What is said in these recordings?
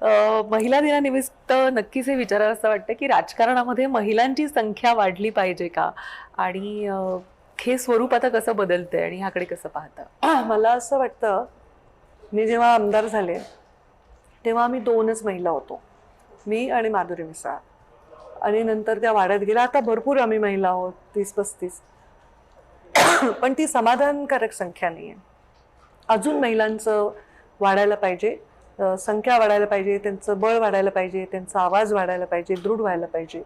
महिला दिनानिमित्त नक्कीच हे विचारावं असं वाटतं की राजकारणामध्ये महिलांची संख्या वाढली पाहिजे का? आणि हे स्वरूप आता कसं बदलतंय आणि ह्याकडे कसं पाहता? मला असं वाटतं, मी जेव्हा आमदार झाले तेव्हा आम्ही 2च महिला होतो, मी आणि माधुरी मिसाळ. आणि नंतर त्या वाढत गेल्या. आता भरपूर आम्ही महिला आहोत, 30-35. पण ती समाधानकारक संख्या नाही आहे. अजून महिलांचं वाढायला पाहिजे, संख्या वाढायला पाहिजे, त्यांचं बळ वाढायला पाहिजे, त्यांचा आवाज वाढायला पाहिजे, दृढ व्हायला पाहिजे.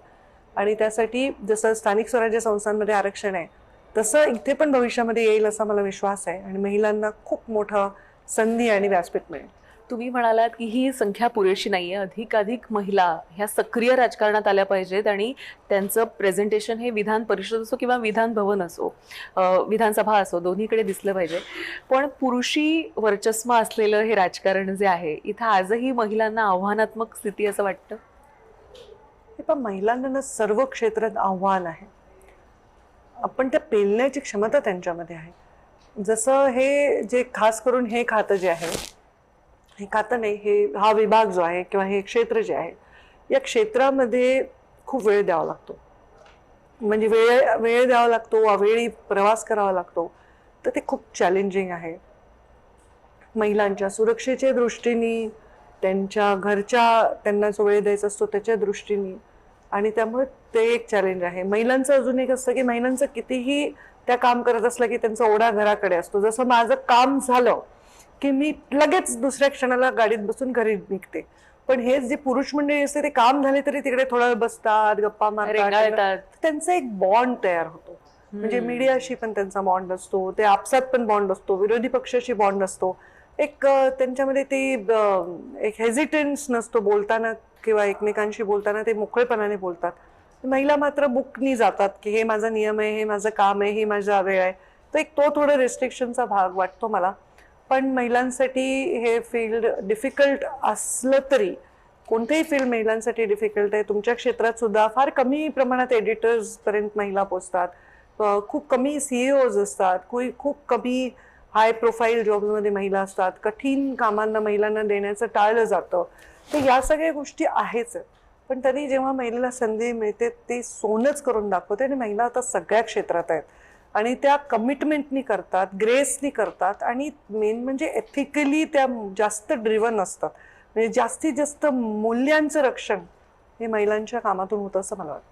आणि त्यासाठी जसं स्थानिक स्वराज्य संस्थांमध्ये आरक्षण आहे तसं इथे पण भविष्यामध्ये येईल असा मला विश्वास आहे आणि महिलांना खूप मोठा संधी आणि व्यासपीठ मिळेल. तुम्ही म्हणालात की ही संख्या पुरेशी नाहीये, अधिकाधिक महिला ह्या सक्रिय राजकारणात आल्या पाहिजेत आणि त्यांचं प्रेझेंटेशन हे विधान परिषद असो किंवा विधान भवन असो, विधानसभा असो, दोन्हीकडे दिसलं पाहिजे. पण पुरुषी वर्चस्व असलेलं हे राजकारण जे आहे, इथं आजही महिलांना आव्हानात्मक स्थिती असं वाटतं? हे पण महिलांना सर्व क्षेत्रात आव्हान आहे, आपण त्या पेलण्याची क्षमता त्यांच्यामध्ये आहे. जसं हे जे खास करून हे खातं जे आहे, हे खातं नाही, हे हा विभाग जो आहे किंवा हे क्षेत्र जे आहे, या क्षेत्रामध्ये खूप वेळ द्यावा लागतो. म्हणजे वेळ वेळ द्यावा लागतो, अवेळी प्रवास करावा लागतो. तर ते खूप चॅलेंजिंग आहे. महिलांच्या सुरक्षेच्या दृष्टीने, त्यांच्या घरच्या त्यांना जो वेळ द्यायचा असतो त्याच्या दृष्टीने, आणि त्यामुळे ते एक चॅलेंज आहे. महिलांचं अजून एक असतं की महिलांचं कितीही त्या काम करत असलं की त्यांचा ओढा घराकडे असतो. जसं माझं काम झालं की मी लगेच दुसऱ्या क्षणाला गाडीत बसून घरी निघते. पण हे जे पुरुष मंडळी असते ते काम झाले तरी तिकडे थोडा वेळ बसतात, गप्पा मारतात, त्यांचा एक बॉन्ड तयार होतो. म्हणजे मीडियाशी पण त्यांचा बॉन्ड असतो, ते आपसात पण बॉन्ड असतो, विरोधी पक्षाशी बॉन्ड असतो. एक त्यांच्यामध्ये ते एक हेजिटन्स नसतो बोलताना किंवा एकमेकांशी बोलताना, ते मोकळेपणाने बोलतात. महिला मात्र बुकनी जातात की हे माझा नियम आहे, हे माझं काम आहे, ही माझा वेळ आहे. तर एक तो थोडा रेस्ट्रिक्शनचा भाग वाटतो मला. पण महिलांसाठी हे फील्ड डिफिकल्ट असलं तरी, कोणतेही फील्ड महिलांसाठी डिफिकल्ट आहे. तुमच्या क्षेत्रात सुद्धा फार कमी प्रमाणात एडिटर्स पर्यंत महिला पोहोचतात, खूप कमी CEOs असतात, खूप कमी हाय प्रोफाईल जॉबमध्ये महिला असतात, कठीण कामांना महिलांना देण्याचं टाळलं जातं. तर या सगळ्या गोष्टी आहेच. पण तरी जेव्हा महिलेला संधी मिळते ते सोनच करून दाखवते. आणि महिला आता सगळ्या क्षेत्रात आहेत आणि त्या कमिटमेंटनी करतात, ग्रेसनी करतात, आणि मेन म्हणजे एथिकली त्या जास्त ड्रिव्हन असतात. म्हणजे जास्तीत जास्त मूल्यांचं रक्षण हे महिलांच्या कामातून होतं असं मला वाटतं.